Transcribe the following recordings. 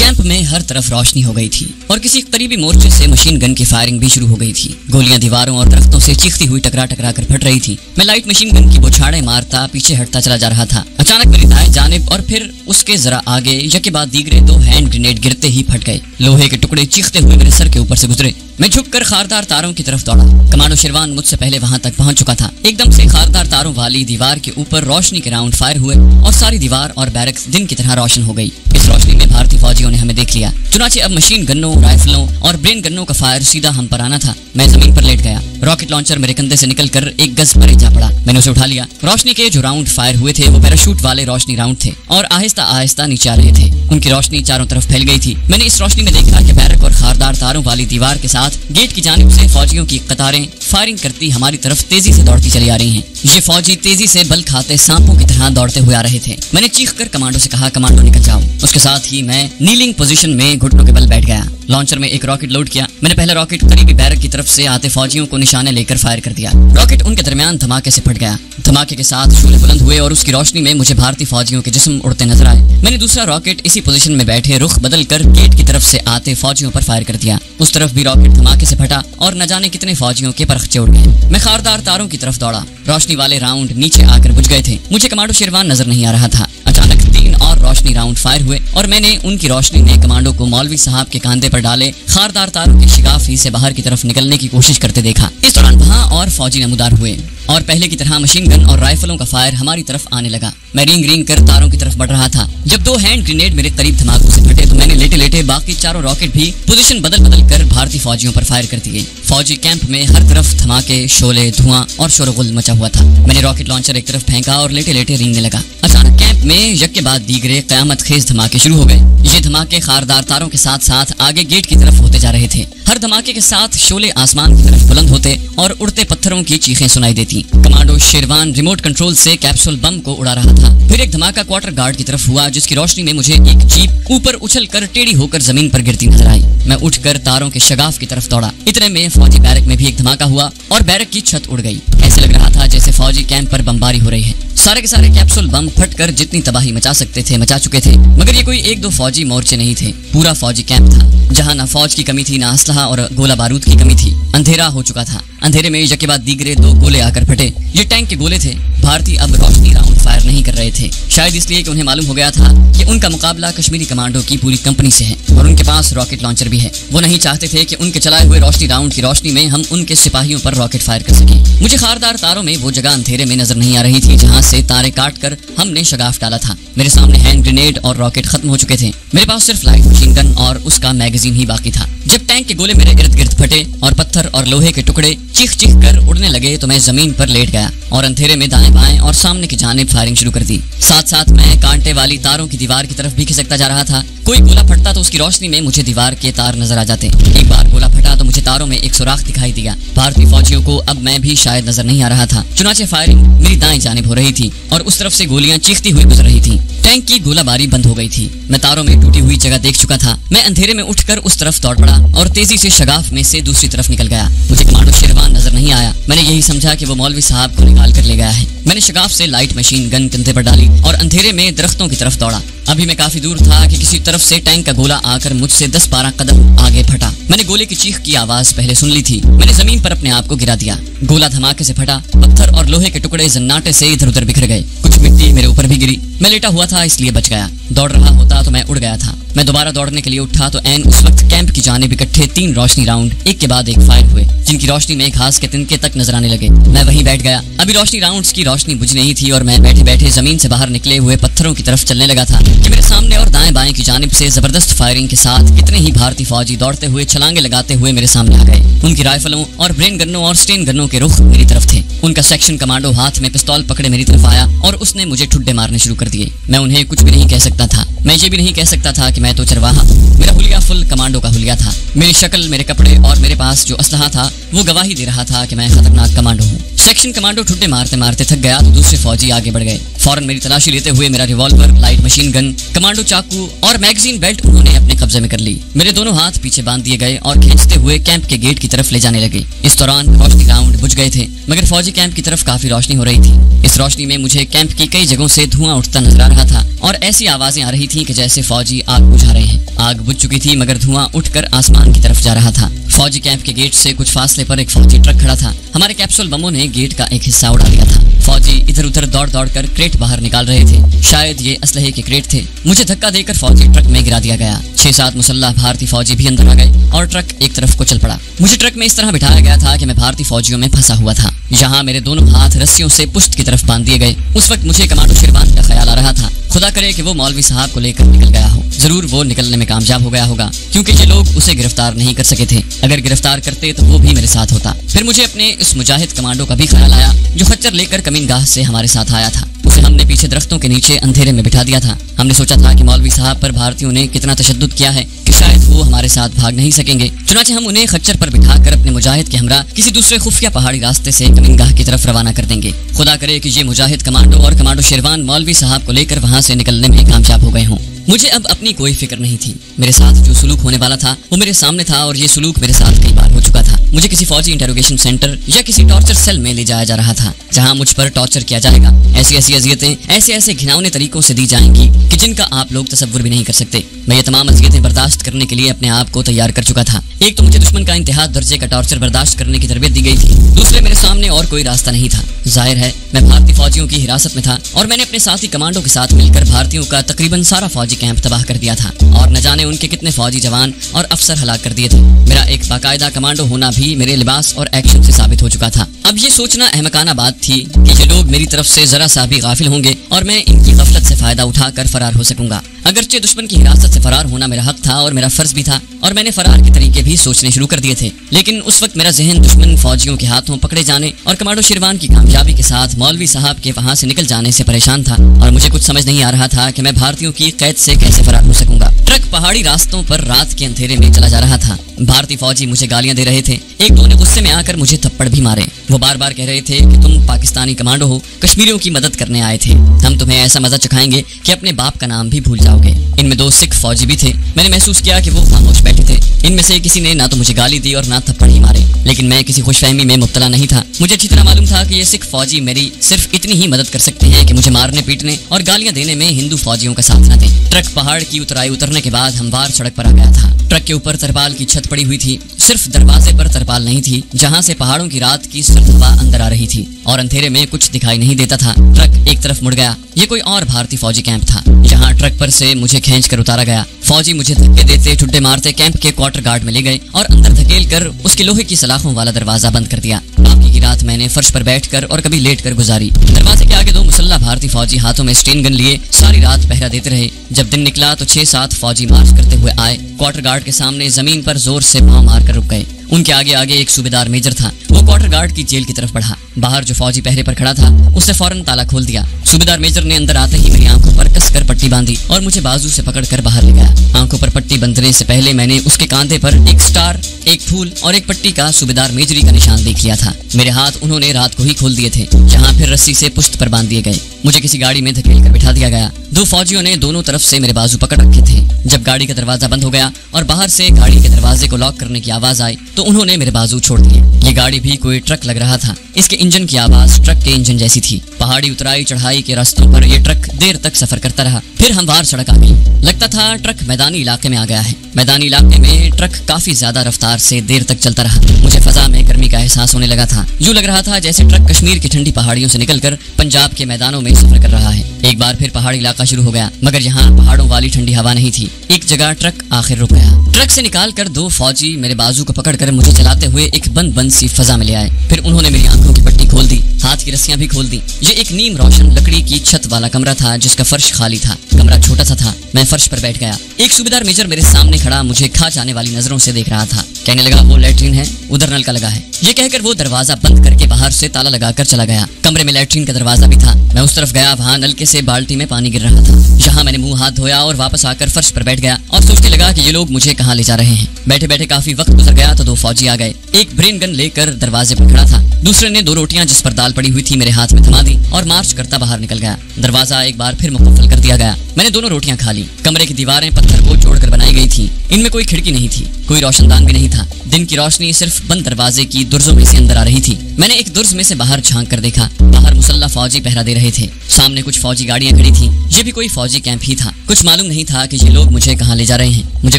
Camp में हर तरफ रोशनी हो गई थी और किसी करीबी मोर्चे से मशीन गन की फायरिंग भी शुरू हो गई थी। गोलियां दीवारों और दरख्तों से चीखती हुई टकरा टकरा कर फट रही थी। मैं लाइट मशीन गन की बौछारें मारता पीछे हटता चला जा रहा था। अचानक मेरी दाएं जानिब और फिर उसके जरा आगे यके बाद दीगरे 2 हैंड ग्रेनेड गिरते ही फट गए। लोहे के टुकड़े चीखते हुए मेरे सर के ऊपर से गुजरे। मैं झुककर खारदार तारों की तरफ दौड़ा। कमांडो शेरवान मुझसे पहले वहां तक पहुंच चुका था। एकदम से खारदार तारों वाली दीवार के ऊपर रोशनी के राउंड फायर हुए और सारी दीवार और बैरक्स दिन की तरह रोशन हो गई। इस रोशनी में भारतीय फौजियों ने हमें देख लिया। चुनाचे अब मशीन गन्नों, राइफलों और ब्रेन गन्नों का फायर सीधा हम पर आना था। मैं जमीन पर लेट गया। रॉकेट लॉन्चर मेरे कंधे से निकलकर 1 गज परे जा पड़ा। मैंने उसे उठा लिया। रोशनी के जो राउंड फायर हुए थे वो पैराशूट वाले रोशनी राउंड थे और आहिस्ता आहिस्ता नीचे आ रहे थे। उनकी रोशनी चारों तरफ फैल गई थी। मैंने इस रोशनी में देखा कि बैरक और खारदार तारों वाली दीवार के साथ गेट की जानिब से फौजियों की कतारें फायरिंग करती हमारी तरफ तेजी से दौड़ती चली आ रही हैं। ये फौजी तेजी से बल खाते सांपों की तरह दौड़ते हुए आ रहे थे। मैंने चीखकर कमांडो से कहा, कमांडो निकल जाओ। उसके साथ ही मैं नीलिंग पोजीशन में घुटनों के बल बैठ गया। लॉन्चर में एक रॉकेट लोड किया। मैंने पहला रॉकेट करीबी बैरक की तरफ से आते फौजियों को निशाने लेकर फायर कर दिया। रॉकेट उनके दरमियान धमाके से फट गया। धमाके के साथ शूले बुलंद हुए और उसकी रोशनी में मुझे भारतीय फौजियों के जिस्म उड़ते नजर आए। मैंने दूसरा रॉकेट इसी पोजीशन में बैठे रुख बदल कर गेट की तरफ से आते फौजियों पर फायर कर दिया। उस तरफ भी रॉकेट धमाके से फटा और न जाने कितने फौजियों के परखचे उड़ गए। मैं खारदार तारों की तरफ दौड़ा। रोशनी वाले राउंड नीचे आकर बुझ गए थे। मुझे कमांडो शेरवान नजर नहीं आ रहा था। अचानक 3 और रोशनी राउंड फायर हुए और मैंने उनकी रोशनी में कमांडो को मौलवी साहब के कांधे पर डाले खारदार तारों के शिगाफ ही से बाहर की तरफ निकलने की कोशिश करते देखा। इस दौरान वहां और फौजी नमूदार हुए और पहले की तरह मशीन गन और राइफलों का फायर हमारी तरफ आने लगा। मैं रिंग रिंग कर तारों की तरफ बढ़ रहा था। जब 2 हैंड ग्रेनेड मेरे करीब धमाकों से फटे तो मैंने लेटे लेटे बाकी चारों रॉकेट भी पोजीशन बदल बदल कर भारतीय फौजियों पर फायर कर दिए। फौजी कैंप में हर तरफ धमाके, शोले, धुआं और शोरगुल मचा हुआ था। मैंने रॉकेट लॉन्चर एक तरफ फेंका और लेटे लेटे रेंगने लगा। अचानक कैंप में यक के बाद दीगरे कयामत खेज धमाके शुरू हो गए। ये धमाके खारदार तारों के साथ साथ आगे गेट की तरफ होते जा रहे थे। हर धमाके के साथ शोले आसमान की तरफ बुलंद होते और उड़ते पत्थरों की चीखें सुनाई देती। कमांडो शेरवान रिमोट कंट्रोल से कैप्सूल बम को उड़ा रहा था। फिर एक धमाका क्वार्टर गार्ड की तरफ हुआ जिसकी रोशनी में मुझे एक जीप ऊपर उछल कर टेढ़ी होकर जमीन पर गिरती नजर आई। मैं उठकर तारों के शगाफ की तरफ दौड़ा। इतने में फौजी बैरक में भी एक धमाका हुआ और बैरक की छत उड़ गई। ऐसे लग रहा था जैसे फौजी कैंप पर बमबारी हो रही है। सारे के सारे कैप्सूल बम फटकर जितनी तबाही मचा सकते थे मचा चुके थे। मगर ये कोई 1-2 फौजी मोर्चे नहीं थे। पूरा फौजी कैंप था जहाँ न फौज की कमी थी, न असलहा और गोला बारूद की कमी थी। अंधेरा हो चुका था। अंधेरे में यके बाद दीगरे 2 गोले आकर फटे। ये टैंक के गोले थे। भारतीय अब रोशनी राउंड फायर नहीं कर रहे थे, शायद इसलिए कि उन्हें मालूम हो गया था कि उनका मुकाबला कश्मीरी कमांडो की पूरी कंपनी से है और उनके पास रॉकेट लॉन्चर भी है। वो नहीं चाहते थे कि उनके चलाए हुए रोशनी राउंड की रोशनी में हम उनके सिपाहियों पर रॉकेट फायर कर सकें। मुझे खारदार तारों में वो जगह अंधेरे में नजर नहीं आ रही थी जहाँ से तारे काट कर हमने शगाफ डाला था। मेरे सामने हैंड ग्रेनेड और रॉकेट खत्म हो चुके थे। मेरे पास सिर्फ लाइट मशीन गन और उसका मैगजीन ही बाकी था। जब टैंक के गोले मेरे इर्द गिर्द फटे और पत्थर और लोहे के टुकड़े चीख चीख कर उड़ने लगे तो मैं जमीन पर लेट गया और अंधेरे में दाएं बाएं और सामने की जानिब फायरिंग शुरू कर दी। साथ साथ मैं कांटे वाली तारों की दीवार की तरफ भी खिसकता जा रहा था। कोई गोला फटता तो उसकी रोशनी में मुझे दीवार के तार नजर आ जाते। एक बार गोला फटा तो मुझे तारों में एक सुराख दिखाई दिया। भारतीय फौजियों को अब मैं भी शायद नजर नहीं आ रहा था। चुनाचे फायरिंग मेरी दाएं जानिब हो रही थी और उस तरफ से गोलियां चीखती हुई गुजर रही थी। टैंक की गोलाबारी बंद हो गई थी। मैं तारों में टूटी हुई जगह देख चुका था। मैं अंधेरे में उठकर उस तरफ दौड़ पड़ा और तेजी से शगाफ में से दूसरी तरफ निकल गया। मुझे कमांडो शेरवान नजर नहीं आया। मैंने यही समझा कि वो मौलवी साहब को निकाल कर ले गया है। मैंने शगाफ से लाइट मशीन गन कंधे पर डाली और अंधेरे में दरख्तों की तरफ दौड़ा। अभी मैं काफी दूर था कि किसी तरफ से टैंक का गोला आकर मुझसे 10-12 कदम आगे फटा। मैंने गोले की चीख की आवाज पहले सुन ली थी। मैंने जमीन पर अपने आप को गिरा दिया। गोला धमाके से फटा। पत्थर और लोहे के टुकड़े जन्नाटे से इधर उधर बिखर गए। कुछ मिट्टी मेरे ऊपर भी गिरी। मैं लेटा हुआ था इसलिए बच गया। दौड़ रहा होता तो मैं उड़ गया था। मैं दोबारा दौड़ने के लिए उठा तो ऐन उस वक्त कैंप की जानिब इकट्ठे 3 रोशनी राउंड एक के बाद एक फायर हुए जिनकी रोशनी में घास के तिनके तक नजर आने लगे। मैं वहीं बैठ गया। अभी रोशनी राउंड्स की रोशनी बुझ नहीं थी और मैं बैठे बैठे जमीन से बाहर निकले हुए पत्थरों की तरफ चलने लगा था कि मेरे सामने और दाएं बाएं की जानिब से जबरदस्त फायरिंग के साथ कितने ही भारतीय फौजी दौड़ते हुए छलांगे लगाते हुए मेरे सामने आ गए। उनकी राइफलों और ब्रेन गन्नों और स्टेन गन्नों के रुख मेरी तरफ थे। उनका सेक्शन कमांडो हाथ में पिस्तौल पकड़े मेरी तरफ आया और उसने मुझे ठुड्डे मारने शुरू कर दिए। मैं उन्हें कुछ भी नहीं कह सकता था। मैं ये भी नहीं कह सकता था कि मैं तो चरवाहा हूं। मेरा हुलिया फुल कमांडो का हुलिया था। मेरी शक्ल, मेरे कपड़े और मेरे पास जो असलहा था वो गवाही दे रहा था कि मैं खतरनाक कमांडो हूँ। सेक्शन कमांडो ठुड्डे मारते मारते थक गया तो दूसरे फौजी आगे बढ़ गए। फौरन मेरी तलाशी लेते हुए मेरा revolver, light machine gun, commando चाकू और मैगजीन बेल्ट उन्होंने अपने कब्जे में कर ली। मेरे दोनों हाथ पीछे बांध दिए गए और खींचते हुए कैंप के गेट की तरफ ले जाने लगे। इस दौरान रोशनी राउंड बुझ गए थे मगर फौजी कैंप की तरफ काफी रोशनी हो रही थी। इस रोशनी में मुझे कैंप की कई जगहों से धुआं उठता नजर आ रहा था और ऐसी आवाजें आ रही थीं कि जैसे फौजी आग बुझा रहे हैं। आग बुझ चुकी थी मगर धुआं उठकर आसमान की तरफ जा रहा था। फौजी कैंप के गेट से कुछ फासले पर एक फौजी ट्रक खड़ा था। हमारे कैप्सूल बमों ने गेट का एक हिस्सा उड़ा दिया था। फौजी इधर उधर दौड़ दौड़ कर क्रेट बाहर निकाल रहे थे। शायद ये असलहे के क्रेट थे। मुझे धक्का देकर फौजी ट्रक में गिरा दिया गया। 6-7 मुसल्लाह भारतीय फौजी भी अंदर आ गए और ट्रक एक तरफ को चल पड़ा। मुझे ट्रक में इस तरह बिठाया गया था कि मैं भारतीय फौजियों में फंसा हुआ था। यहाँ मेरे दोनों हाथ रस्सियों से पुश्त की तरफ बांध दिए गए। उस वक्त मुझे कमांडो शेरवान का ख्याल आ रहा था। खुदा करे कि वो मौलवी साहब को लेकर निकल गया हो। जरूर वो निकलने में कामयाब हो गया होगा, क्योंकि ये लोग उसे गिरफ्तार नहीं कर सके थे। अगर गिरफ्तार करते तो वो भी मेरे साथ होता। फिर मुझे अपने इस मुजाहिद कमांडो का भी ख्याल आया जो खच्चर लेकर कमीनगाह से हमारे साथ आया था। उसे हमने पीछे दरख्तों के नीचे अंधेरे में बिठा दिया था। हमने सोचा था कि मौलवी साहब पर भारतीयों ने कितना तशद्दुद किया है कि शायद वो हमारे साथ भाग नहीं सकेंगे। चुनाचे हम उन्हें खच्चर पर बिठाकर अपने मुजाहिद के हमरा किसी दूसरे खुफिया पहाड़ी रास्ते से कमीनगाह की तरफ रवाना कर देंगे। खुदा करे कि ये मुजाहिद कमांडो और कमांडो शेरवान मौलवी साहब को लेकर वहां से निकलने में कामयाब हो गए हों। मुझे अब अपनी कोई फिक्र नहीं थी। मेरे साथ जो सुलूक होने वाला था वो मेरे सामने था और ये सुलूक मेरे साथ कई बार हो चुका था। मुझे किसी फौजी इंटरोगेशन सेंटर या किसी टॉर्चर सेल में ले जाया जा रहा था, जहां मुझ पर टॉर्चर किया जाएगा। ऐसी ऐसी अजियतें ऐसे ऐसे घिनौने तरीकों से दी जाएंगी कि जिनका आप लोग तसव्वुर भी नहीं कर सकते। मैं ये तमाम अजियतें बर्दाश्त करने के लिए अपने आप को तैयार कर चुका था। एक तो मुझे दुश्मन का इंतहा दर्जे का टॉर्चर बर्दाश्त करने की तरबियत दी गई थी। दूसरे मेरे सामने और कोई रास्ता नहीं था। जाहिर है मैं भारतीय फौजियों की हिरासत में था और मैंने अपने साथी कमांडो के साथ मिलकर भारतीयों का तकरीबन सारा फौजी कैंप तबाह कर दिया था और न जाने उनके कितने फौजी जवान और अफसर हलाक कर दिए थे। मेरा एक बाकायदा कमांडो होना भी मेरे लिबास और एक्शन से साबित हो चुका था। अब ये सोचना अहमकाना बात थी कि ये लोग मेरी तरफ से जरा सा भी गाफिल होंगे और मैं इनकी गफलत से फायदा उठाकर फरार हो सकूंगा। अगरचे दुश्मन की हिरासत से फरार होना मेरा हक था और मेरा फर्ज भी था और मैंने फरार के तरीके भी सोचने शुरू कर दिए थे। लेकिन उस वक्त मेरा जहन दुश्मन फौजियों के हाथों पकड़े जाने और कमांडो शेरवान की कामयाबी के साथ मौलवी साहब के वहां से निकल जाने से परेशान था और मुझे कुछ समझ नहीं आ रहा था कि मैं भारतीयों की कैद से कैसे फरार हो सकूंगा। ट्रक पहाड़ी रास्तों पर रात के अंधेरे में चला जा रहा था। भारतीय फौजी मुझे गालियां दे रहे थे। एक दो ने गुस्से में आकर मुझे थप्पड़ भी मारे। वो बार बार कह रहे थे कि तुम पाकिस्तानी कमांडो हो, कश्मीरियों की मदद करने आए थे। हम तुम्हें ऐसा मजा चखाएंगे कि अपने बाप का नाम भी भूल जाओगे। इनमें 2 सिख फौजी भी थे। मैंने महसूस किया कि वो खामोश बैठे थे। इनमें से किसी ने ना तो मुझे गाली दी और ना थप्पड़ ही मारे, लेकिन मैं किसी खुशफहमी में मुब्तला नहीं था। मुझे अच्छी तरह मालूम था कि ये सिख फौजी मेरी सिर्फ इतनी ही मदद कर सकते हैं कि मुझे मारने पीटने और गालियां देने में हिंदू फौजियों का साथ न दें। ट्रक पहाड़ की उतराई उतरने के बाद हमवार सड़क पर आ गया था। ट्रक के ऊपर तरपाल की छत पड़ी हुई थी। सिर्फ दरवाजे पर तरपाल नहीं थी, जहां से पहाड़ों की रात की सर्द हवा अंदर आ रही थी और अंधेरे में कुछ दिखाई नहीं देता था। ट्रक एक तरफ मुड़ गया। ये कोई और भारतीय फौजी कैंप था। यहाँ ट्रक पर से मुझे खींच कर उतारा गया। फौजी मुझे धक्के देते ठुड्डे मारते कैंप के क्वार्टर गार्ड में ले गए और अंदर धकेल कर उसके लोहे की सलाखों वाला दरवाजा बंद कर दिया। बाकी की रात मैंने फर्श पर बैठकर और कभी लेट कर गुजारी। दरवाजे के आगे 2 मुसल्ला भारतीय फौजी हाथों में स्टेन गन लिए सारी रात पहरा देते रहे। जब दिन निकला तो 6-7 फौजी मार्च करते हुए आए। क्वार्टर गार्ड के सामने जमीन पर जोर से पांव मारकर रुक गए। उनके आगे आगे एक सूबेदार मेजर था। वो क्वार्टर गार्ड की जेल की तरफ बढ़ा। बाहर जो फौजी पहरे पर खड़ा था उसने फौरन ताला खोल दिया। सूबेदार मेजर ने अंदर आते ही मेरी आंखों पर कसकर पट्टी बांधी और मुझे बाजू से पकड़कर बाहर ले गया। आंखों पर पट्टी बंधने से पहले मैंने उसके कांधे पर एक स्टार, एक फूल और एक पट्टी का सूबेदार मेजरी का निशान देख लिया था। मेरे हाथ उन्होंने रात को ही खोल दिए थे, जहाँ फिर रस्सी से पुश्त पर बांध दिए गए। मुझे किसी गाड़ी में धकेल कर बिठा दिया गया। 2 फौजियों ने दोनों तरफ से मेरे बाजू पकड़ रखे थे। जब गाड़ी का दरवाजा बंद हो गया और बाहर से गाड़ी के दरवाजे को लॉक करने की आवाज आई तो उन्होंने मेरे बाजू छोड़ दिए। ये गाड़ी भी कोई ट्रक लग रहा था। इसके इंजन की आवाज ट्रक के इंजन जैसी थी। पहाड़ी उतराई चढ़ाई के रास्तों पर यह ट्रक देर तक सफर करता रहा। फिर हमवार सड़क आ गई। लगता था ट्रक मैदानी इलाके में आ गया है। मैदानी इलाके में ट्रक काफी ज्यादा रफ्तार से देर तक चलता रहा। मुझे फजा में गर्मी का एहसास होने लगा था। यूं लग रहा था जैसे ट्रक कश्मीर की ठंडी पहाड़ियों से निकलकर पंजाब के मैदानों में सफर कर रहा है। एक बार फिर पहाड़ी इलाका शुरू हो गया, मगर यहाँ पहाड़ों वाली ठंडी हवा नहीं थी। एक जगह ट्रक आखिर रुक गया। ट्रक से निकालकर 2 फौजी मेरे बाजू को पकड़कर मुझे चलाते हुए एक बंद सी फजा में ले आए। फिर उन्होंने मेरी आंखों की पट्टी खोल दी, हाथ की रस्सियां भी खोल दी। ये एक नीम रोशन लकड़ी की छत वाला कमरा था जिसका फर्श खाली था। कमरा छोटा सा था। मैं फर्श पर बैठ गया। एक सूबेदार मेजर मेरे सामने खड़ा मुझे खा जाने वाली नजरों से देख रहा था। कहने लगा, वो लैट्रिन है, उधर नल का लगा है। ये कहकर वो दरवाजा बंद करके बाहर से ताला लगाकर चला गया। कमरे में लैट्रिन का दरवाजा भी था। मैं उस तरफ गया, वहाँ नलके से बाल्टी में पानी गिर रहा था। यहाँ मैंने मुंह हाथ धोया और वापस आकर फर्श पर बैठ गया और सोचने लगा कि ये लोग मुझे कहाँ ले जा रहे हैं। बैठे बैठे काफी वक्त गुजर गया तो 2 फौजी आ गए। एक ब्रेन गन लेकर दरवाजे पर खड़ा था। दूसरे ने 2 रोटियां जिस पर दाल पड़ी हुई थी मेरे हाथ में थमा दी और मार्च करता बाहर निकल गया। दरवाजा एक बार फिर मुकम्मल कर दिया गया। मैंने दोनों रोटियां खा ली। कमरे की दीवारें पत्थर को जोड़कर तोड़कर बनाई गई थी। इनमें कोई खिड़की नहीं थी, कोई रोशनदान भी नहीं था। दिन की रोशनी सिर्फ बंद दरवाजे की दुर्जों में से अंदर आ रही थी। मैंने एक दुर्ज में से बाहर झांक कर देखा। बाहर मुसल्ला फौजी पहरा दे रहे थे। सामने कुछ फौजी गाड़ियां खड़ी थी। ये भी कोई फौजी कैंप ही था। कुछ मालूम नहीं था कि ये लोग मुझे कहाँ ले जा रहे हैं। मुझे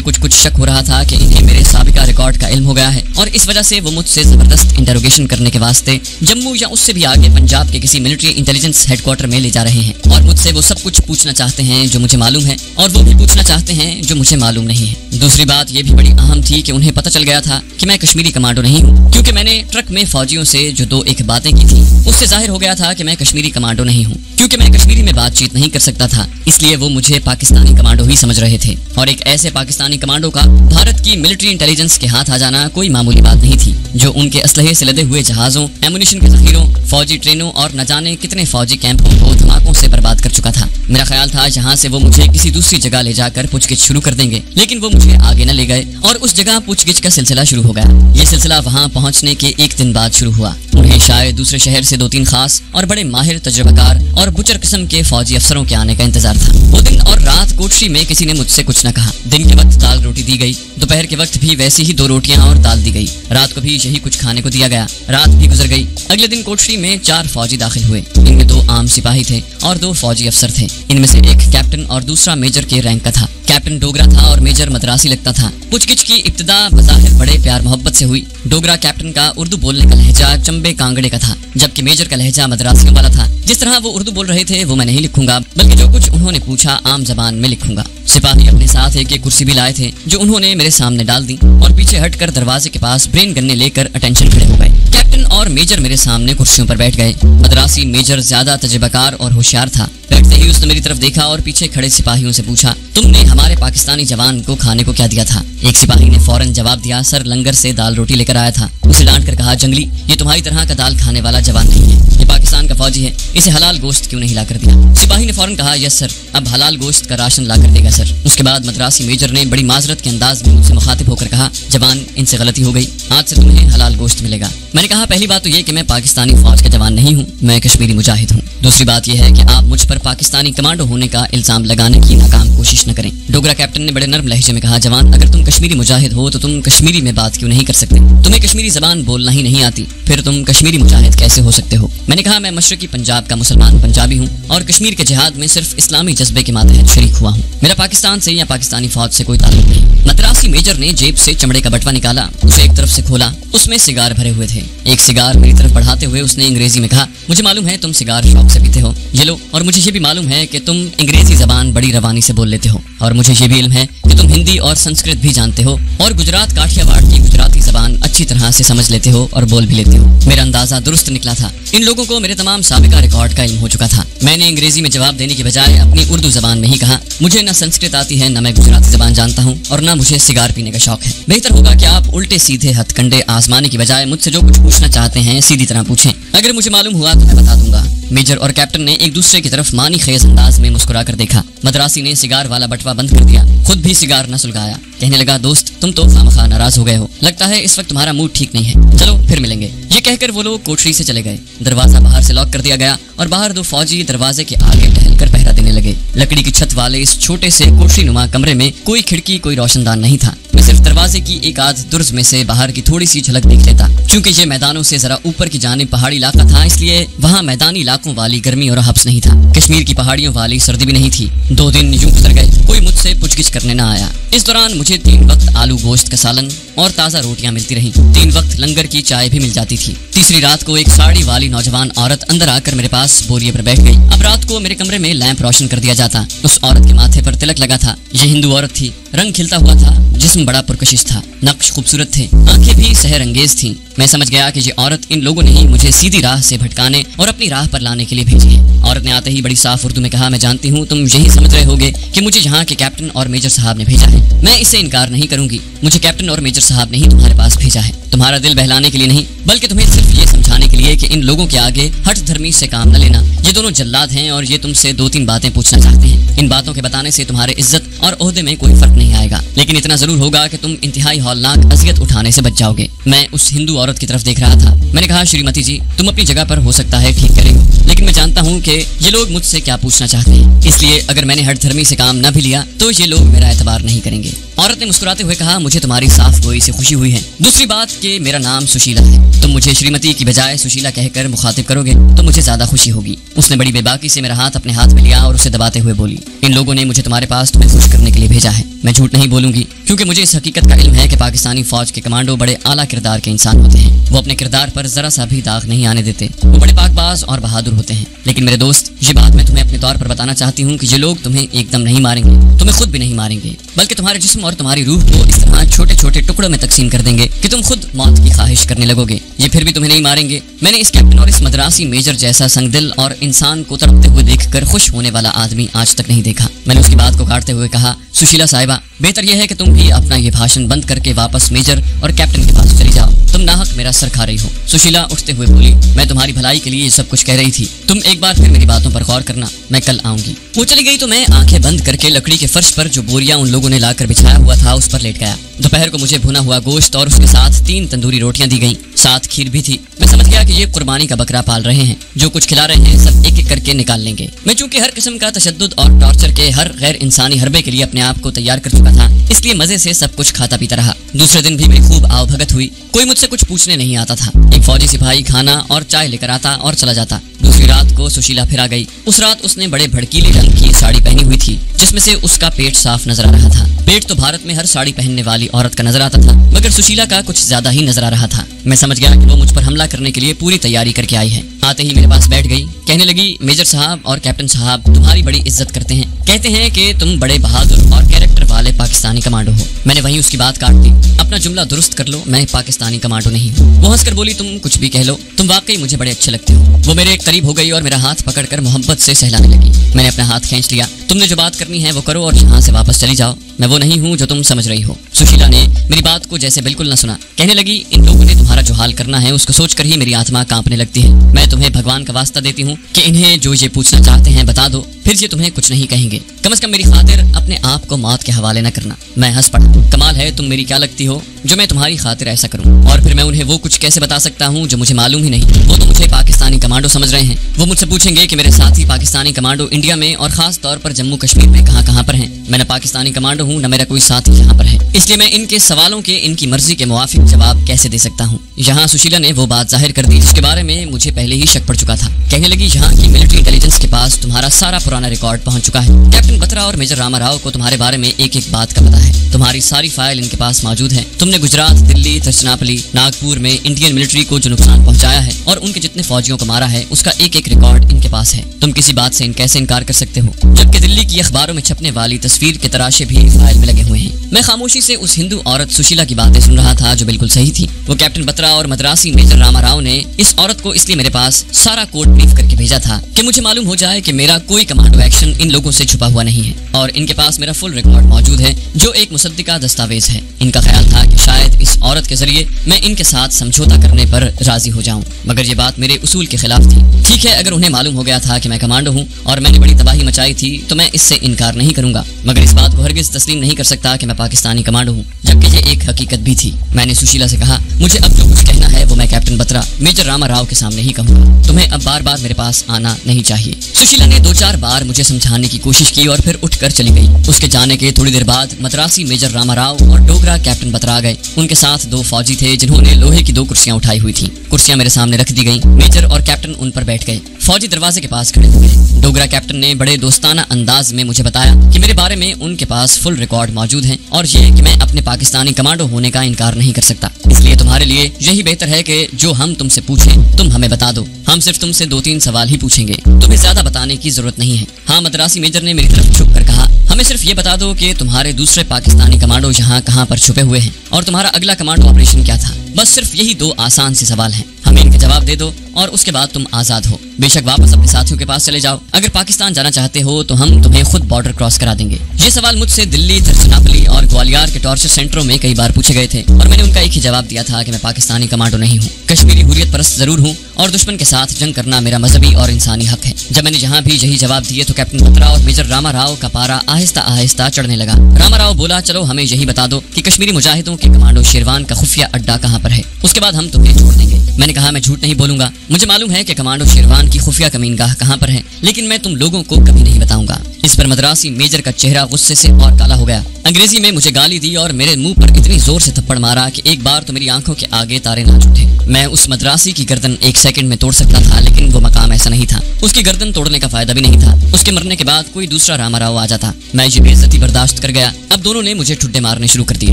कुछ शक हो रहा था कि इन्हें मेरे साबिका रिकॉर्ड का इल्म हो गया है और इस वजह से वो मुझसे जबरदस्त इंटरोगेशन करने के वास्ते जम्मू या उससे भी आगे पंजाब के किसी मिलिट्री इंटेलिजेंस हेडक्वार्टर में ले जा रहे हैं और मुझसे वो सब कुछ पूछना चाहते हैं जो मुझे मालूम है और वो भी पूछना चाहते हैं जो मुझे मालूम नहीं है। दूसरी बात ये भी बड़ी अहम थी कि उन्हें पता चल गया था कि मैं कश्मीरी कमांडो नहीं हूँ, क्योंकि मैंने ट्रक में फौजियों से जो दो एक बातें की थी उससे जाहिर हो गया था कि मैं कश्मीरी कमांडो नहीं हूँ। क्योंकि मैं कश्मीरी में बातचीत नहीं कर सकता था, इसलिए वो मुझे पाकिस्तानी कमांडो ही समझ रहे थे और एक ऐसे पाकिस्तानी कमांडो का भारत की मिलिट्री इंटेलिजेंस के हाथ आ जाना कोई मामूली बात नहीं थी, जो उनके असलहे से लदे हुए जहाजों, एमुनिशन के जखीरों, फौजी ट्रेनों और न जाने कितने फौजी कैंपों को धमाकों से बर्बाद कर चुका था। मेरा ख्याल था यहाँ से वो मुझे किसी दूसरी जगह ले जाकर पूछगिछ शुरू कर देंगे, लेकिन वो मुझे आगे न ले गए और उस जगह पूछगिछ का सिलसिला शुरू हो गया। ये सिलसिला वहाँ पहुँचने के एक दिन बाद शुरू हुआ। उन्हें शायद दूसरे शहर से 2-3 खास और बड़े माहिर, तजुर्बेकार और बुचर किस्म के फौजी अफसरों के आने का इंतजार था। वो दिन और रात कोठरी में किसी ने मुझसे कुछ न कहा। दिन के वक्त दाल रोटी दी गई, दोपहर के वक्त भी वैसी ही 2 रोटियां और दाल दी गई, रात को भी यही कुछ खाने को दिया गया। रात भी गुजर गई। अगले दिन कोठरी में 4 फौजी दाखिल हुए। इनमें 2 आम सिपाही थे और 2 फौजी अफसर थे। इनमें से एक कैप्टन और दूसरा मेजर के रैंक का था। कैप्टन डोगरा था और मेजर मद्रासी लगता था। पूछगिछ की इब्तिदा बज़ाहिर बड़े प्यार मोहब्बत से हुई। डोगरा कैप्टन का उर्दू बोलने का लहजा चंबे कांगड़े का था, जबकि मेजर का लहजा मद्रासियों वाला था। जिस तरह वो उर्दू बोल रहे थे वो मैं नहीं लिखूंगा, बल्कि जो कुछ उन्होंने पूछा आम जबान में लिखूंगा। सिपाही अपने साथ एक कुर्सी भी लाए थे जो उन्होंने मेरे सामने डाल दी और पीछे हटकर दरवाजे के पास ब्रेन गन्ने लेकर अटेंशन खड़े हो गए। कैप्टन और मेजर मेरे सामने कुर्सियों पर बैठ गए। मद्रासी मेजर ज्यादा तजुर्बेकार और होशियार था। बैठते ही उसने मेरी तरफ देखा और पीछे खड़े सिपाहियों से पूछा, तुमने हमारे पाकिस्तानी जवान को खाने को क्या दिया था? एक सिपाही ने फौरन जवाब दिया, सर लंगर से दाल रोटी लेकर आया था। उसे डांट कर कहा, जंगली, ये तुम्हारी तरह का दाल खाने वाला जवान नहीं है, ये पाकिस्तान का फौजी है, इसे हलाल गोश्त क्यों नहीं ला कर दिया? सिपाही ने फौरन कहा, यस सर, अब हलाल गोश्त का राशन ला कर देगा सर। उसके बाद मद्रासी मेजर ने बड़ी माजरत के अंदाज में मुझसे मुखातिब होकर कहा, जवान, इनसे गलती हो गई, आज से तुम्हें हलाल गोश्त मिलेगा। मैंने कहा, पहली बात तो ये कि मैं पाकिस्तानी फौज का जवान नहीं हूँ, मैं कश्मीरी मुजाहिद हूँ। दूसरी बात यह है कि आप मुझ पर पाकिस्तानी कमांडो होने का इल्जाम लगाने की नाकाम कोशिश न करें। डोगरा कैप्टन ने बड़े नर्म लहजे में कहा, जवान, अगर तुम कश्मीरी मुजाहिद हो तो तुम कश्मीरी में बात क्यों नहीं कर सकते? तुम्हें कश्मीरी जबान बोलना ही नहीं आती, फिर तुम कश्मीरी मुजाहिद कैसे हो सकते हो? मैंने कहा, मैं मशरकी पंजाब का मुसलमान पंजाबी हूँ और कश्मीर के जिहाद में सिर्फ इस्लामी जज्बे के मातहत शरीक हुआ हूँ। मेरा पाकिस्तान से या पाकिस्तानी फौज से कोई ताल्लुक नहीं। मद्रासी मेजर ने जेब से चमड़े का बटवा निकाला, उसे एक तरफ से खोला, उसमें सिगार भरे हुए थे। एक सिगार मेरी तरफ बढ़ाते हुए उसने अंग्रेजी में कहा, मुझे मालूम है तुम सिगार शौक से पीते हो, ये लो, और मुझे ये भी मालूम है कि तुम अंग्रेजी जबान बड़ी रवानी से बोल लेते हो, और मुझे ये भी इल्म है कि तुम हिंदी और संस्कृत भी जानते हो और गुजरात काठियावाड़ की गुजराती जबान अच्छी तरह से समझ लेते हो और बोल भी लेते हो। मेरा अंदाजा दुरुस्त निकला था। इन लोगों को मेरे तमाम साबिका रिकॉर्ड का इल्म हो चुका था। मैंने अंग्रेजी में जवाब देने की बजाय अपनी उर्दू जबान में ही कहा, मुझे न संस्कृत आती है, न मैं गुजराती जबान जानता हूँ और न मुझे सिगार पीने का शौक है। बेहतर होगा कि आप उल्टे सीधे हथकंडे आजमाने की बजाय मुझसे जो कुछ पूछना चाहते हैं सीधी तरह पूछें। अगर मुझे मालूम हुआ तो मैं बता दूंगा। मेजर और कैप्टन ने एक दूसरे की तरफ मानी खेज अंदाज में मुस्कुरा कर देखा। मद्रासी ने सिगार वाला बटवा बंद कर दिया, खुद भी सिगार न सुलगाया। कहने लगा, दोस्त, तुम तो खामखा नाराज हो गए हो, लगता है इस वक्त तुम्हारा मूड ठीक नहीं है, चलो फिर मिलेंगे। ये कहकर वो लोग कोठरी से चले गए। दरवाजा बाहर से लॉक कर दिया गया और बाहर 2 फौजी दरवाजे के आगे टहलकर पहरा देने लगे। लकड़ी की छत वाले इस छोटे से कोठरी नुमा कमरे में कोई खिड़की, कोई रोशनदान नहीं था। मैं सिर्फ दरवाजे की एक आध दुर्ज में से बाहर की थोड़ी सी झलक देख लेता। चूंकि ये मैदानों से जरा ऊपर की जानिब पहाड़ी इलाका था, इसलिए वहाँ मैदानी इलाकों वाली गर्मी और हब्स नहीं था। कश्मीर की पहाड़ियों वाली सर्दी भी नहीं थी। 2 दिन यूं गुजर गए, कोई मुझसे पूछगिछ करने न आया। इस दौरान मुझे 3 वक्त आलू गोश्त का सालन और ताज़ा रोटियां मिलती रहीं। 3 वक्त लंगर की चाय भी मिल जाती थी। तीसरी रात को एक साड़ी वाली नौजवान औरत अंदर आकर मेरे पास बोरिए पर बैठ गई। अब रात को मेरे कमरे में लैंप रोशन कर दिया जाता। उस औरत के माथे पर तिलक लगा था। ये हिंदू औरत थी, रंग खिलता हुआ था, जिस्म बड़ा पुरकशिश था, नक्श खूबसूरत थे, आंखें भी सहर अंगेज थीं। मैं समझ गया कि ये औरत इन लोगों ने ही मुझे सीधी राह से भटकाने और अपनी राह पर लाने के लिए भेजी है। औरत ने आते ही बड़ी साफ उर्दू में कहा, मैं जानती हूँ तुम यही समझ रहे होगे कि मुझे यहाँ के कैप्टन और मेजर साहब ने भेजा है। मैं इससे इनकार नहीं करूंगी। मुझे कैप्टन और मेजर साहब ने ही तुम्हारे पास भेजा है, तुम्हारा दिल बहलाने के लिए नहीं, बल्कि तुम्हें सिर्फ ये समझाने के लिए कि इन लोगों के आगे हठ धर्मी से काम न लेना। ये दोनों जल्लाद हैं और ये तुमसे 2-3 बातें पूछना चाहते हैं। इन बातों के बताने से तुम्हारे इज्जत और ओहदे में कोई फर्क नहीं आएगा, लेकिन इतना जरूर जरूर होगा कि तुम इंतहाई हौलनाक अजियत उठाने से बच जाओगे। मैं उस हिंदू औरत की तरफ देख रहा था। मैंने कहा, श्रीमती जी, तुम अपनी जगह पर हो सकता है ठीक करें, लेकिन मैं जानता हूँ कि ये लोग मुझसे क्या पूछना चाहते हैं, इसलिए अगर मैंने हठधर्मी से काम न भी लिया तो ये लोग मेरा एतबार नहीं करेंगे। औरत ने मुस्कुराते हुए कहा, मुझे तुम्हारी साफ गोई से खुशी हुई है। दूसरी बात कि मेरा नाम सुशीला है। तुम मुझे श्रीमती की बजाय सुशीला कहकर मुखातिब करोगे तो मुझे ज्यादा खुशी होगी। उसने बड़ी बेबाकी से मेरा हाथ अपने हाथ में लिया और उसे दबाते हुए बोली, इन लोगों ने मुझे तुम्हारे पास तुम्हें खुश करने के लिए भेजा है। मैं झूठ नहीं बोलूंगी, क्योंकि मुझे इस हकीकत का इल्म है कि पाकिस्तानी फौज के कमांडो बड़े आला किरदार के इंसान होते हैं। वो अपने किरदार पर जरा सा भी दाग नहीं आने देते। वो बड़े पाकबाज और बहादुर होते हैं। लेकिन मेरे दोस्त, ये बात मैं तुम्हें अपने तौर पर बताना चाहती हूँ कि ये लोग तुम्हें एकदम नहीं मारेंगे, तुम्हें खुद भी नहीं मारेंगे, बल्कि तुम्हारे जिस्म और तुम्हारी रूह को इस तरह छोटे छोटे टुकड़ों में तकसीम कर देंगे कि तुम खुद मौत की ख्वाहिश करने लगोगे। ये फिर भी तुम्हें नहीं मारेंगे। मैंने इस कैप्टन और इस मद्रासी मेजर जैसा संगदिल और इंसान को तड़पते हुए देखकर खुश होने वाला आदमी आज तक नहीं देखा। मैंने उसकी बात को काटते हुए कहा, सुशीला साहिबा, बेहतर यह है कि तुम भी अपना ये भाषण बंद करके वापस मेजर और कैप्टन के पास चली जाओ। तुम नाहक मेरा सर खा रही हो। सुशीला उठते हुए बोली, मैं तुम्हारी भलाई के लिए ये सब कुछ कह रही थी। तुम एक बार फिर मेरी बातों पर गौर करना। मैं कल आऊंगी। वो चली गई तो मैं आंखें बंद करके लकड़ी के फर्श पर जो बोरिया उन लोगों ने लाकर बिछाया हुआ था उस पर लेट गया। दोपहर को मुझे भुना हुआ गोश्त और उसके साथ 3 तंदूरी रोटियां दी गईं, साथ खीर भी थी। मैं समझ गया कि ये कुर्बानी का बकरा पाल रहे हैं। जो कुछ खिला रहे हैं सब एक एक करके निकाल लेंगे। मैं चूंकि हर किस्म का तशद्दुद और टॉर्चर के हर गैर इंसानी हरबे के लिए अपने आप को तैयार कर चुका था, इसलिए मजे से सब कुछ खाता पीता रहा। दूसरे दिन भी मेरी खूब आवभगत हुई। कोई मुझसे कुछ पूछने नहीं आता था। एक फौजी सिपाही खाना और चाय लेकर आता और चला जाता। दूसरी रात को सुशीला फिर आ गई। उस रात उसने बड़े भड़कीले रंग की साड़ी पहनी हुई थी, जिसमें से उसका पेट साफ नजर आ रहा था। पेट तो भारत में हर साड़ी पहनने वाली औरत का नजर आता था, मगर सुशीला का कुछ ज्यादा ही नजर आ रहा था। मैं समझ गया कि वो मुझ पर हमला करने के लिए पूरी तैयारी करके आई है। आते ही मेरे पास बैठ गई। कहने लगी, मेजर साहब और कैप्टन साहब तुम्हारी बड़ी इज्जत करते हैं। कहते हैं कि तुम बड़े बहादुर और कैरेक्टर वाले पाकिस्तानी कमांडो हो। मैंने वहीं उसकी बात काट दी। अपना जुमला दुरुस्त कर लो, मैं पाकिस्तानी कमांडो नहीं हूँ। वो हंसकर बोली, तुम कुछ भी कह लो, तुम वाकई मुझे बड़े अच्छे लगते हो। वो मेरे करीब हो गई और मेरा हाथ पकड़कर मोहब्बत से सहलाने लगी। मैंने अपना हाथ खींच लिया। तुमने जो बात करनी है वो करो और यहाँ से वापस चली जाओ। मैं वो नहीं हूँ जो तुम समझ रही हो। सुशीला ने मेरी बात को जैसे बिल्कुल न सुना। कहने लगी, इन लोगों ने तुम्हारा जो हाल करना है उसको सोचकर ही मेरी आत्मा कांपने लगती है। मैं तुम्हें भगवान का वास्ता देती हूँ कि इन्हें जो ये पूछना चाहते हैं बता दो, फिर ये तुम्हें कुछ नहीं कहेंगे। कम से कम मेरी खातिर अपने आप को मौत के हवाले न करना। मैं हंस पड़ा। कमाल है, तुम मेरी क्या लगती हो जो मैं तुम्हारी खातिर ऐसा करूँ? और फिर मैं उन्हें वो कुछ कैसे बता सकता हूँ जो मुझे मालूम ही नहीं। वो तो मुझे पाकिस्तानी कमांडो समझ रहे हैं। वो मुझसे पूछेंगे कि मेरे साथी पाकिस्तानी कमांडो इंडिया में और खास तौर पर जम्मू कश्मीर में कहाँ कहाँ पर हैं। मैं न पाकिस्तानी कमांडो हूँ न मेरा कोई साथी यहाँ पर है, इसलिए मैं इनके सवालों के इनकी मर्जी के मुवाफिक जवाब कैसे दे सकता हूँ। यहाँ सुशीला ने वो बात जाहिर कर दी जिसके बारे में मुझे पहले ही शक पड़ चुका था। कहने लगी, यहाँ की मिलिट्री इंटेलिजेंस के पास तुम्हारा सारा पुराना रिकॉर्ड पहुंच चुका है। कैप्टन बत्रा और मेजर रामा राव को तुम्हारे बारे में एक एक बात का पता है। तुम्हारी सारी फाइल इनके पास मौजूद है। तुमने गुजरात, दिल्ली, तिरुचिरापल्ली, नागपुर में इंडियन मिलिट्री को जो नुकसान पहुंचाया है और उनके जितने फौजियों को मारा है उसका एक एक रिकॉर्ड इनके पास है। तुम किसी बात से कैसे इनकार कर सकते हो, जबकि दिल्ली की अखबारों में छपने वाली तस्वीर के तराशे भी फाइल में लगे हुए हैं। मैं खामोशी से उस हिंदू औरत सुशीला की बातें सुन रहा था जो बिल्कुल सही थी। वो कैप्टन बत्रा और मद्रासी मेजर रामा राव ने इस औरत को इसलिए मेरे पास सारा कोड ब्रीफ करके भेजा था कि मुझे मालूम हो जाए कि मेरा कोई कमांडो एक्शन इन लोगों से छुपा हुआ नहीं है और इनके पास मेरा फुल रिकॉर्ड मौजूद है जो एक मुसद्दिका दस्तावेज है। इनका ख्याल था कि शायद इस औरत के जरिए मैं इनके साथ समझौता करने पर राजी हो जाऊं, मगर ये बात मेरे उसूल के खिलाफ थी। ठीक है, अगर उन्हें मालूम हो गया था कि मैं कमांडो हूँ और मैंने बड़ी तबाही मचाई थी तो मैं इससे इनकार नहीं करूंगा, मगर इस बात को हरगिज तस्लीम नहीं कर सकता कि मैं पाकिस्तानी कमांडो हूँ, जबकि ये एक हकीकत भी थी। मैंने सुशीला से कहा, मुझे अब जो कुछ कहना है वो मैं कैप्टन बत्रा, मेजर रामा राव के सामने ही कहूंगा। तुम्हें अब बार बार मेरे पास आना नहीं चाहिए। सुशीला ने 2-4 बार मुझे समझाने की कोशिश की और फिर उठकर चली गई। उसके जाने के थोड़ी देर बाद मद्रासी मेजर रामा राव और डोगरा कैप्टन बत्रा आ गए। उनके साथ 2 फौजी थे जिन्होंने लोहे की 2 कुर्सियां उठाई हुई थी। कुर्सियां मेरे सामने रख दी गई। मेजर और कैप्टन उन पर बैठ गए। फौजी दरवाजे के पास खड़े हो गए। डोगरा कैप्टन ने बड़े दोस्ताना अंदाज में मुझे बताया कि मेरे बारे में उनके पास फुल रिकॉर्ड मौजूद है और ये कि मैं अपने पाकिस्तानी कमांडो होने का इनकार नहीं कर सकता। इसलिए तुम्हारे लिए यही बेहतर है कि जो हम तुमसे पूछें तुम हमें बता दो। हम सिर्फ तुमसे 2-3 सवाल ही पूछेंगे, तुम्हें ज्यादा बताने की जरूरत नहीं है। हाँ, मद्रासी मेजर ने मेरी तरफ झुक कर कहा, हमें सिर्फ ये बता दो कि तुम्हारे दूसरे पाकिस्तानी कमांडो यहाँ कहाँ पर छुपे हुए हैं और तुम्हारा अगला कमांडो ऑपरेशन क्या था। बस सिर्फ यही 2 आसान से सवाल हैं। हमें इनके जवाब दे दो और उसके बाद तुम आजाद हो। बेशक वापस अपने साथियों के पास चले जाओ। अगर पाकिस्तान जाना चाहते हो तो हम तुम्हें खुद बॉर्डर क्रॉस करा देंगे। ये सवाल मुझसे दिल्ली, तिरुचिरापल्ली और ग्वालियर के टॉर्चर सेंटरों में कई बार पूछे गए थे और मैंने उनका एक ही जवाब दिया था कि मैं पाकिस्तानी कमांडो नहीं हूँ, कश्मीरी हुर्रियत परस्त जरूर हूँ और दुश्मन के साथ जंग करना मेरा मजहबी और इंसानी हक है। जब मैंने जहाँ भी यही जवाब दिए तो कैप्टन बत्रा और मेजर रामा राव का पारा आहिस्ता आहिस्ता चढ़ने लगा। रामाराव बोला, चलो हमें यही बता दो कि कश्मीरी मुजाहिदों के कमांडो शेरवान का खुफिया अड्डा कहाँ पर है, उसके बाद हम तुम्हें छोड़ देंगे। मैंने कहा, मैं झूठ नहीं बोलूंगा, मुझे मालूम है कि कमांडो शेरवान की खुफिया कमीनगाह कहाँ पर है, लेकिन मैं तुम लोगों को कभी नहीं बताऊंगा। इस पर मद्रासी मेजर का चेहरा गुस्से से और काला हो गया। अंग्रेजी में मुझे गाली दी और मेरे मुंह पर इतनी जोर से थप्पड़ मारा कि एक बार तो मेरी आंखों के आगे तारे नाच उठे। मैं उस मद्रासी की गर्दन 1 सेकंड में तोड़ सकता था, लेकिन वो मकाम ऐसा नहीं था। उसकी गर्दन तोड़ने का फायदा भी नहीं था। उसके मरने के बाद कोई दूसरा रामाराव आ जाता। मैं ये बेइज्जती बर्दाश्त कर गया। अब दोनों ने मुझे ठुड्डे मारने शुरू कर दिए।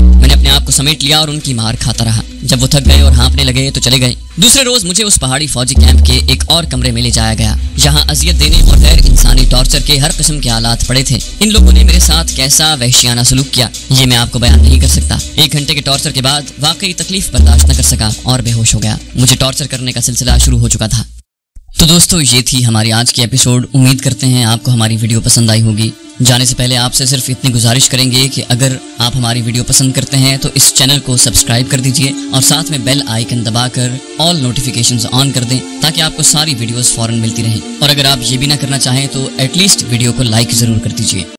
मैंने अपने आप को समेट लिया और उनकी मार खाता रहा। जब वो थक गए और हाँफने लगे तो चले गए। दूसरे रोज मुझे उस पहाड़ी फौजी कैंप के एक और कमरे में ले जाया गया, जहाँ अजियत देने और गैर इंसानी टॉर्चर के हर किस्म के हालात पड़े थे। इन लोगों ने मेरे साथ कैसा वहशियाना सलूक किया, ये मैं आपको बयान नहीं कर सकता। 1 घंटे के टॉर्चर के बाद वाकई तकलीफ बर्दाश्त न कर सका और बेहोश हो गया। मुझे टॉर्चर करने का सिलसिला शुरू हो चुका था। तो दोस्तों, ये थी हमारी आज की एपिसोड। उम्मीद करते हैं आपको हमारी वीडियो पसंद आई होगी। जाने से पहले आपसे सिर्फ इतनी गुजारिश करेंगे कि अगर आप हमारी वीडियो पसंद करते हैं तो इस चैनल को सब्सक्राइब कर दीजिए और साथ में बेल आइकन दबाकर ऑल नोटिफिकेशंस ऑन कर दें, ताकि आपको सारी वीडियोस फौरन मिलती रहें। और अगर आप ये भी ना करना चाहें तो एटलीस्ट वीडियो को लाइक ज़रूर कर दीजिए।